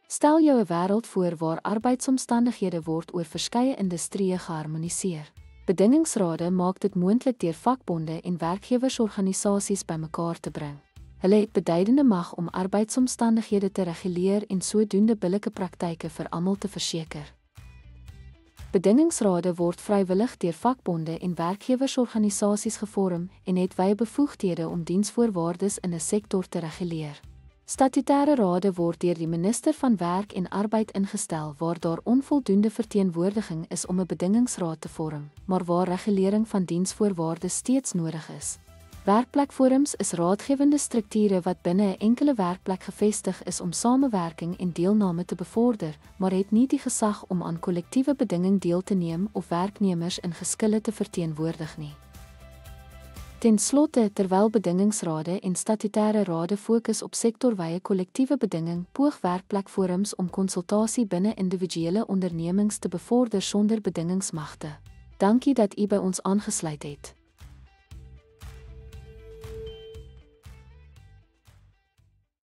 Stel jou 'n wêreld voor waar arbeidsomstandighede word oor verskeie industrieë geharmoniseer. Bedingingsrade maak dit moontlik deur vakbonde en werkgewersorganisasies bymekaar te bring. Hulle het beduidende mag om arbeidsomstandighede te reguleer en sodoende billike praktyke vir almal te verseker. Bedingingsrade word vrywillig deur vakbonde en werkgewersorganisasies gevorm en het wye bevoegdhede om diensvoorwaardes in 'n sektor te reguleer. Statutêre rade word deur die minister van Werk en Arbeid ingestel waar daar onvoldoende verteenwoordiging is om 'n bedingingsraad te vorm, maar waar regulering van diensvoorwaardes steeds nodig is. Werkplekforums is raadgewende strukture wat binne 'n enkele werkplek gevestig is om samewerking en deelname te bevorder, maar het nie die gesag om aan kollektiewe bedinging deel te neem of werknemers in geskille te verteenwoordig nie. Ten slotte, terwyl bedingingsrade en statutêre rade fokus op sektorwye kollektiewe bedinging, poog werkplekforums om konsultasie binne individuele ondernemings te bevorder sonder bedingingsmagte. Dankie dat u by ons aangesluit het.